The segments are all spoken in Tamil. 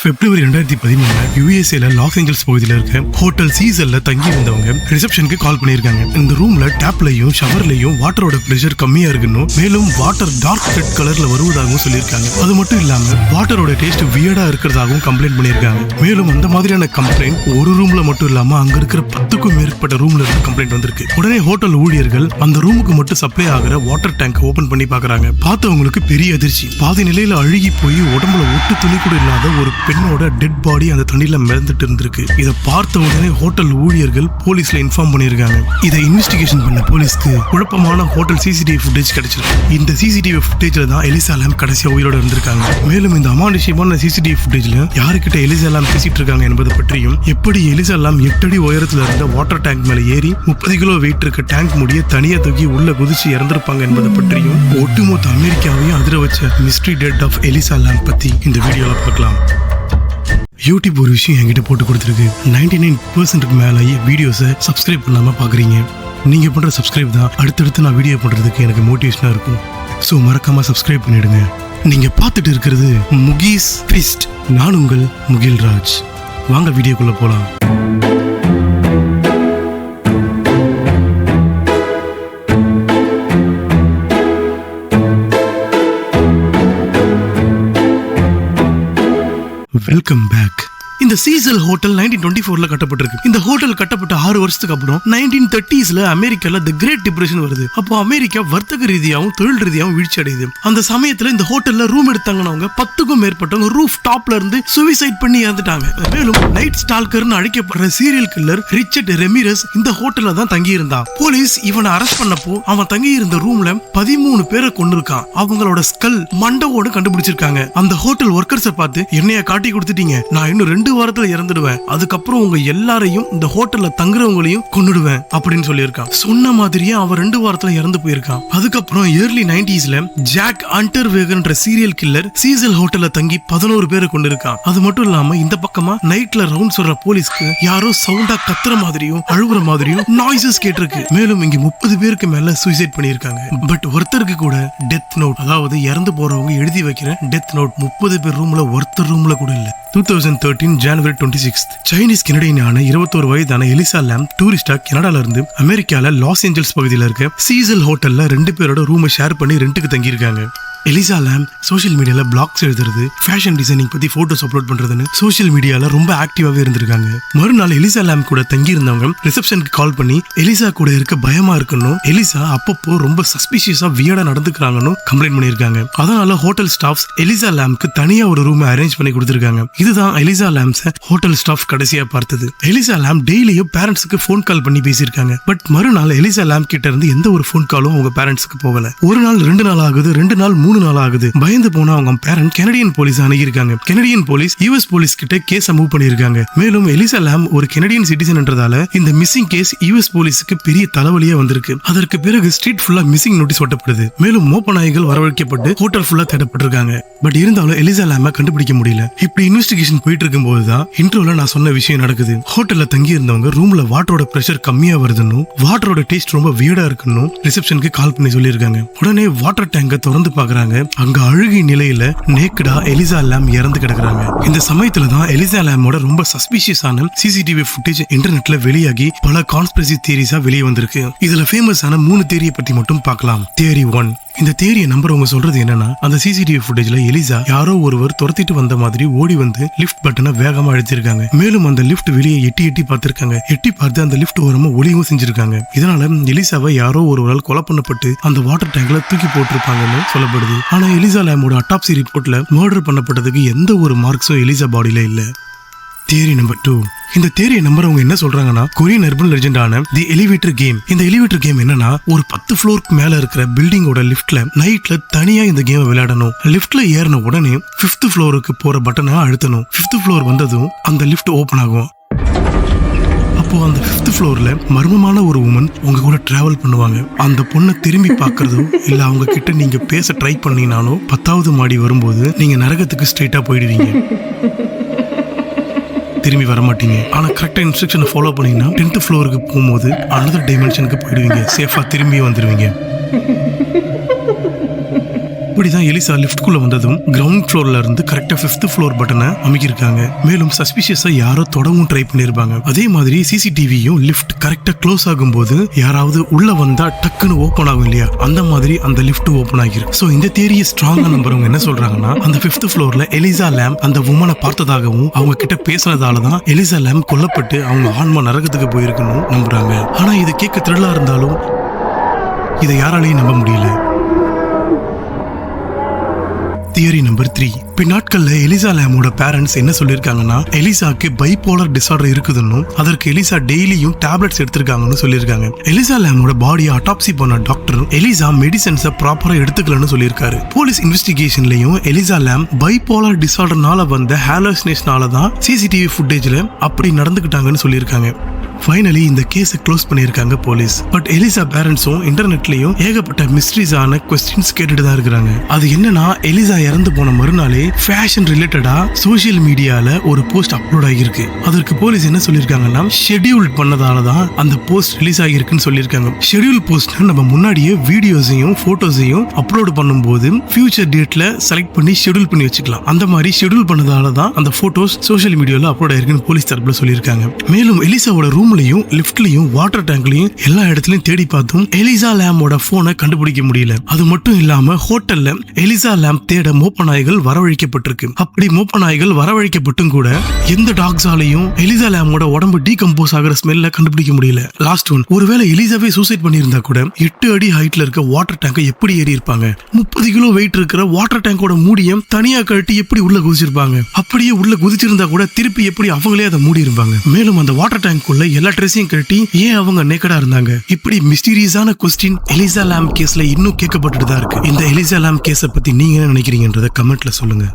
பிப்ரவரி 2013 யுஎஸ்ஏல லாஸ் ஏஞ்சல்ஸ் பகுதியில் இருக்க ஹோட்டல் சீசல்ல தங்கி இருந்தவங்க ரிசப்ஷனுக்கு கால் பண்ணிருக்காங்க. இந்த ரூம்ல டேப்லயும் ஷவர்லயும் வாட்டரோட பிரஷர் கம்மியா இருக்குன்னு, மேலும் வாட்டர் டார்க் ரெட் கலர்ல வருவதாகவும் சொல்லியிருக்காங்க. அது மட்டும் இல்லாம வாட்டரோட டேஸ்ட் வியர்டா இருக்கிறதாகவும் கம்ப்ளைண்ட் பண்ணிருக்காங்க. மேலும் அந்த மாதிரியான கம்ப்ளைண்ட் ஒரு ரூம்ல மட்டும் இல்லாம அங்க இருக்கிற 10க்கும் மேற்பட்ட ரூம்ல இருந்து கம்ப்ளைண்ட் வந்திருக்கு. உடனே ஹோட்டல் ஊழியர்கள் அந்த ரூமுக்கு மட்டும் சப்ளை ஆகிற வாட்டர் டேங்க் ஓபன் பண்ணி பாக்குறாங்க. பார்த்தவங்களுக்கு பெரிய அதிர்ச்சி. பாதி நிலையில அழுகி போய் உடம்புல ஒட்டு துளி கூட இல்லாத ஒரு பெண்ணோட டெட் பாடி அந்த தண்ணியில மிதந்துட்டு இருந்திருக்கு. இதை பார்த்த உடனே ஹோட்டல் ஊழியர்கள் போலீஸ்ல இன்ஃபார்ம் பண்ணிருக்காங்க. இதை இன்வெஸ்டிகேஷன் பண்ண போலீஸ்க்கு குழப்பமான ஹோட்டல் சிசிடிவி ஃபுட்டேஜ் கிடைச்சிருக்கு. இந்த சிசிடிவி ஃபுட்டேஜ்ல தான் எலிசா லாம் கடைசியா உயிரோட இருந்திருக்காங்க. மேலும் இந்த அமானுஷ்யமான சிசிடிவி ஃபுட்டேஜ்ல யாருக்கிட்ட எலிசா லாம் பேசிட்டு இருக்காங்க என்பது பற்றியும், எப்படி எலிசா லாம் 8 அடி உயரத்துல இருந்த வாட்டர் டேங்க் மேல ஏறி 30 கிலோ வெயிட் இருக்க டேங்க் முடிய தனியா தூக்கி உள்ள குதிச்சு இறந்திருப்பாங்க என்பதை பற்றியும், ஒட்டுமொத்த அமெரிக்காவையும் அதிர வச்ச மிஸ்ட்ரி டெத் ஆஃப் எலிசா லாம் பத்தி இந்த வீடியோல பார்க்கலாம். யூடியூப் ஒரு விஷயம் என்கிட்ட போட்டு கொடுத்துருக்கு. 99% மேல வீடியோஸை சப்ஸ்கிரைப் பண்ணாம பாக்குறீங்க. நீங்க பண்ற சப்ஸ்கிரைப் தான் அடுத்தடுத்து நான் வீடியோ பண்றதுக்கு எனக்கு மோட்டிவேஷனா இருக்கும். ஸோ மறக்காம சப்ஸ்கிரைப் பண்ணிடுங்க. நீங்க பார்த்துட்டு இருக்கிறது முகீஸ் ட்விஸ்ட். நான் உங்கள் முகில்ராஜ். வாங்க வீடியோக்குள்ள போலாம். Welcome back. இந்த சீசல் ஹோட்டல் 1924ல கட்டப்பட்டிருக்கு. இந்த ஹோட்டல் கட்டப்பட்ட 6 வருஷத்துக்கு அப்புறம் 1930ஸ்ல அமெரிக்கால தி கிரேட் டிப்ரெஷன் வருது. அப்போ அமெரிக்கா வர்த்தக ரீதியாகவும் தொழில் ரீதியாகவும் வீழ்ச்சி அடையுது. அந்த சமயத்துல இந்த ஹோட்டல்ல ரூம் எடுத்தாங்கன்னவங்க 10க்கும் மேற்பட்டவங்க ரூஃப் டாப்ல இருந்து சூசைட் பண்ணி இறந்துட்டாங்க. மேலும் நைட் ஸ்டால்கர்னு அழைக்கப்படுற சீரியல் கில்லர் ரிச்சர்ட் ரெமிரஸ் இந்த ஹோட்டல்ல தான் தங்கி இருந்தான். போலீஸ் இவனை அரெஸ்ட் பண்ணப்போ அவன் தங்கி இருந்த ரூம்ல 13 பேரை கொண்டிருக்கான். அவங்களோட ஸ்கல் மண்டவோடு கண்டுபிடிச்சிருக்காங்க. அந்த ஹோட்டல் ஒர்க்கர்ஸை பார்த்து, என்னைய காட்டி கொடுத்துட்டீங்க, நான் இன்னும் 2 வாரத்துல இறந்துடுவேன், அதுக்கப்புறம் உங்க எல்லாரையும் இந்த ஹோட்டல்ல தங்குறவங்களையும் கொன்னுடுவேன் அப்படின்னு சொல்லியிருக்கான். சொன்ன மாதிரியே அவன் 2 வாரத்துல இறந்து போயிருக்கான். அதுக்கப்புறம் ஏர்லி 90ஸ்ல ஜாக் அண்டர்வேகர்ன்ற சீரியல் கில்லர் சீசல் ஹோட்டல்ல தங்கி 11 பேரை கொண்டிருக்கான். அது மட்டும் இல்லாம இந்த பக்கமா நைட்ல ரவுண்ட் சொல்ற போலீஸ்க்கு யாரோ சவுண்டா கத்துற மாதிரியும் அழுகுற மாதிரியும் நாய்ஸஸ் கேட்டிருக்கு. மேலும் இங்க 30 பேருக்கு மேல சூசைட் பண்ணிருக்காங்க. பட் ஒருத்தருக்கு கூட டெத் நோட், அதாவது இறந்து போறவங்க எழுதி வைக்கிற டெத் நோட் 30 பேர் ரூம்ல ஒருத்தர் ரூம்ல கூட இல்ல. 2013 ஜனவரி 26 சைனீஸ் கெனடியனான 21 வயதான எலிசா லாம் டூரிஸ்டா கனடால இருந்து அமெரிக்கால லாஸ் ஏஞ்சல்ஸ் பகுதியில் இருக்க சீசல் ஹோட்டல்ல 2 பேரோட ரூமை ஷேர் பண்ணி ரெண்டுக்கு தங்கி இருக்காங்க. எலிசா லாம் சோஷியல் மீடியால பிளாக்ஸ் எழுதுறது, ஃபேஷன் டிசைனிங் பத்தி போட்டோஸ் அப்லோட் பண்றதுன்னு சோஷியல் மீடியால ரொம்ப ஆக்டிவாவே இருந்திருக்காங்க. மறுநாள் எலிசா லாம் கூட தங்கி இருந்தவங்க ரிசப்ஷனுக்கு கால் பண்ணி எலிசா கூட இருக்க பயமா இருக்குன்னு, எலிசா அப்பப்போ ரொம்ப சஸ்பிஷியஸா வியர்டா நடந்துக்கிறாங்கன்னு கம்ப்ளைண்ட் பண்ணிருக்காங்க. அதனால ஹோட்டல் ஸ்டாஃப்ஸ் எலிசா லாம்க்கு தனியா ஒரு ரூம் அரேஞ்ச் பண்ணி கொடுத்திருக்காங்க. இதுதான் எலிசா லாம்ஸ் ஹோட்டல் ஸ்டாஃப் கடைசியா பார்த்தது. எலிசா லாம் டெய்லியும் பேரண்ட்ஸ்க்கு போன் கால் பண்ணி பேசியிருக்காங்க. பட் மறுநாள் எலிசா லாம் கிட்ட இருந்து எந்த ஒரு போன் காலும் அவங்க பேரண்ட்ஸ்க்கு போகல. ஒரு நாள் 2 நாள் ஆகுது, 2 நாள் 3 நாள் ஆகுது. பயந்து போன அவங்க பேரண்ட் கெனடியன் போலீஸ் அணுகிருக்காங்க. கெனடியன் போலீஸ் யுஎஸ் போலீஸ் கிட்ட கேஸ் மூவ் பண்ணிருக்காங்க. மேலும் எலிசா லாம் ஒரு கெனடியன் சிட்டிசன் என்றதால இந்த மிஸ்ஸிங் கேஸ் யுஎஸ் போலீஸுக்கு பெரிய தலைவலியா வந்திருக்கு. அதற்கு பிறகு ஸ்ட்ரீட் ஃபுல்லா மிஸ்ஸிங் நோட்டீஸ் ஒட்டப்படுது. மேலும் மோப்ப நாய்கள் வரவழைக்கப்பட்டு ஹோட்டல் ஃபுல்லா தேடப்பட்டிருக்காங்க. பட் இருந்தாலும் எலிசா லாம கண்டுபிடிக்க முடியல. இப்படி இன்வெஸ்டிகேஷன் போயிட்டு இருக்கும் போதுதான் இன்ட்ரோல நான் சொன்ன விஷயம் நடக்குது. ஹோட்டல்ல தங்கி இருந்தவங்க ரூம்ல வாட்டரோட பிரஷர் கம்மியா வருதுன்னு, வாட்டரோட டேஸ்ட் ரொம்ப வியர்டா இருக்குன்னு ரிசப்ஷனுக்கு கால் பண்ணி சொல்லியிருக்காங்க. உடனே வாட்டர் டேங்க திறந்து பாக்குறாங்க. அங்க அழுகி நிலையில நேக்கடா எலிசா லாம் இறந்து கிடக்குறாங்க. இந்த சமயத்துல தான் எலிசா லாமோட ரொம்ப சஸ்பிஷியஸான சிசிடிவி ஃபுட்டேஜ் இன்டர்நெட்ல வெளியாகி பல கான்ஸ்பிரசி தியரிஸா வெளியே வந்திருக்கு. இதுல ஃபேமஸான 3 தியரியை பத்தி மட்டும் பார்க்கலாம். தியரி 1. இந்த தியரியை நம்புறவங்க சொல்றது என்னன்னா, அந்த சிசிடிவி ஃபுட்டேஜ்ல எலிசா யாரோ ஒருவர் துரத்திட்டு வந்த மாதிரி ஓடி வந்து லிஃப்ட் பட்டனை வேகமா அழுத்திருக்காங்க. மேலும் அந்த லிஃப்ட் வெளியே எட்டி பார்த்திருக்காங்க. எட்டி பார்த்து அந்த லிஃப்ட் ஓரமா ஒளியும் செஞ்சிருக்காங்க. இதனால எலிசாவை யாரோ ஒருவரால் கொலை பண்ணப்பட்டு அந்த வாட்டர் டேங்க்ல தூக்கி போட்டிருப்பாங்கன்னு சொல்லப்படுது. ஆனா எலிசா லாமோட அட்டாப்சி ரிப்போர்ட்ல மர்டர் பண்ணப்பட்டதுக்கு எந்த ஒரு மார்க்ஸும் எலிசா பாடியில இல்ல. Theory number 2. இந்த தியரியை நம்புறவங்க என்ன சொல்றாங்கன்னா, கொரியன் அர்பன் லெஜெண்டான தி எலிவேட்டர் கேம். இந்த எலிவேட்டர் கேம் என்னன்னா, ஒரு 10 ஃப்ளோருக்கு மேல இருக்கிற பில்டிங்கோட லிஃப்ட்ல நைட்ல தனியா இந்த கேம் விளையாடணும். லிஃப்ட்ல ஏறின உடனே 5th ஃப்ளோருக்கு போற பட்டனை அழுத்தணும். 5th ஃப்ளோர் வந்ததும் அந்த லிஃப்ட் ஓபன் ஆகும். அப்போ அந்த 5th ஃப்ளோர்ல மர்மமான ஒரு உமன் உங்க கூட டிராவல் பண்ணுவாங்க. அந்த பொண்ணை திரும்பி பாக்குறதோ இல்ல அவங்க கிட்ட நீங்க பேச ட்ரை பண்ணீங்கனாலும் 10வது மாடி வரும்போது நீங்க நரகத்துக்கு ஸ்ட்ரெயிட்டா போயிடுவீங்க. திரும்பி வர மாட்டீங்க. ஆனா கரெக்டா இன்ஸ்ட்ரக்ஷனை ஃபாலோ பண்ணீங்கன்னா 10th ஃப்ளோருக்கு போகும்போது அனதர் டைமென்ஷனுக்கு போயிடுவீங்க. சேஃபா திரும்பி வந்துடுவீங்க. இப்படிதான் எலிசா லிஃப்ட்குள்ள வந்ததும் கிரவுண்ட் ஃப்ளோர்ல இருந்து கரெக்டா 5th ஃப்ளோர் பட்டனை அமைக்கிருக்காங்க. மேலும் சஸ்பிஷியஸா யாரோ தொடவும் ட்ரை பண்ணிருப்பாங்க. அதே மாதிரி சிசிடிவியும் லிஃப்ட் கரெக்டா க்ளோஸ் ஆகும்போது யாராவது உள்ள வந்தா டக்குன்னு ஓபன் ஆகும் இல்லையா, அந்த மாதிரி அந்த லிஃப்ட் ஓபன் ஆகிருக்கு. சோ இந்த தியரியை ஸ்ட்ராங்கா நம்புறவங்க என்ன சொல்றாங்கன்னா, அந்த 5th ஃப்ளோர்ல எலிசா லாம் அந்த வுமனை பார்த்ததாகவும் அவங்க கிட்ட பேசினதாலதான் எலிசா லாம் கொல்லப்பட்டு அவங்க ஆன்மா நரகத்துக்கு போயிருக்கணும் நம்புறாங்க. ஆனா இது கேட்க த்ரில்லா இருந்தாலும் இதை யாராலையும் நம்ப முடியல. Theory number 3. பின்னாட்கள்ல எலிசா லாமோட பேரண்ட்ஸ் என்ன சொல்லிருக்காங்கன்னா, எலிசாக்கு பைபோலர் டிசார்டர் இருக்குதுன்னு, அதற்கு எலிசா டெய்லியும் டேப்லெட்ஸ் எடுத்திருக்காங்கன்னு சொல்லியிருக்காங்க. எலிசா லாமோட பாடியை அட்டாப்சி பண்ண டாக்டர் எலிசா மெடிசன்ஸை ப்ராப்பரா எடுத்துக்கலன்னு சொல்லியிருக்காரு. போலீஸ் இன்வெஸ்டிகேஷன்லயும் எலிசா லாம் பைபோலர் டிசார்டர்னால வந்த ஹாலோசினேஷனால தான் சிசிடிவி ஃபுட்டேஜ்ல அப்படி நடந்துக்கிட்டாங்கன்னு சொல்லியிருக்காங்க. ஃபைனலி இந்த கேஸை க்ளோஸ் பண்ணியிருக்காங்க போலீஸ். பட் எலிசா பேரண்ட்ஸும் இன்டர்நெட்லயும் ஏகப்பட்ட மிஸ்ட்ரிஸான கொஸ்டின்ஸ் கேட்டுட்டு தான் இருக்கிறாங்க. அது என்னன்னா, எலிசா இறந்து போன மறுநாளே ஃபேஷன் ரிலேட்டடா சோசியல் மீடியால ஒரு போஸ்ட் அப்லோட் ஆகியிருக்கு. அதற்கு போலீஸ் என்ன சொல்லியிருக்காங்கன்னா, ஷெட்யூல் பண்ணதால தான் அந்த போஸ்ட் ரிலீஸ் ஆகியிருக்குன்னு சொல்லியிருக்காங்க. ஷெட்யூல் போஸ்ட்னா நம்ம முன்னாடியே வீடியோஸையும் போட்டோஸையும் அப்லோட் பண்ணும்போது ஃபியூச்சர் டேட்ல செலக்ட் பண்ணி ஷெட்யூல் பண்ணி வச்சுக்கலாம். அந்த மாதிரி ஷெட்யூல் பண்ணதால தான் அந்த போட்டோஸ் சோசியல் மீடியால அப்லோட் ஆயிருக்குன்னு போலீஸ் தரப்புல சொல்லியிருக்காங்க. மேலும் எலிசாவோட ரூம்லயும் லிஃப்ட்லயும் வாட்டர் டேங்க்லயும் எல்லா இடத்துலயும் தேடி பார்த்தும் எலிசா லாமோட போனை கண்டுபிடிக்க முடியல. அது மட்டும் இல்லாம ஹோட்டல்ல எலிசா லாம் தேட மோப்ப நாய்கள் வரவழைக்கப்பட்டிருக்கு. அப்படி மோப்ப நாய்கள் வரவழைக்கப்பட்டும் கூட எந்த டாக்ஸாலையும் எலிசா லாமோட உடம்பு டீகம்போஸ் ஆகிற ஸ்மெல்ல கண்டுபிடிக்க முடியல. லாஸ்ட் ஒன், ஒருவேளை எலிசாவே சூசைட் பண்ணியிருந்தா கூட 8 அடி ஹைட்ல இருக்க வாட்டர் டேங்கை எப்படி ஏறி இருப்பாங்க? 30 கிலோ வெயிட் இருக்கிற வாட்டர் டேங்கோட மூடியம் தனியா கழட்டி எப்படி உள்ள குதிச்சிருப்பாங்க? அப்படியே உள்ள குதிச்சிருந்தா கூட திருப்பி எப்படி அவங்களே அதை மூடி இருப்பாங்க? மேலும் அந்த வாட்டர் டேங்க் உள்ள எல்லா ட்ரெஸ்ஸையும் கட்டி ஏன் அவங்க நேக்கடா இருந்தாங்க? இப்படி மிஸ்டீரியஸான கொஸ்டின் எலிசா லாம் கேஸ்ல இன்னும் கேட்கப்பட்டுட்டு தான் இருக்கு. இந்த எலிசா லாம் கேஸை பத்தி நீங்க என்ன நினைக்கிறீங்கன்றத கமெண்ட்ல சொல்லுங்க.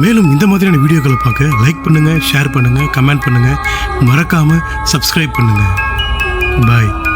மேலும் இந்த மாதிரியான வீடியோக்களை பார்க்க லைக் பண்ணுங்க, ஷேர் பண்ணுங்க, கமெண்ட் பண்ணுங்க, மறக்காம சப்ஸ்கிரைப் பண்ணுங்க. பாய்.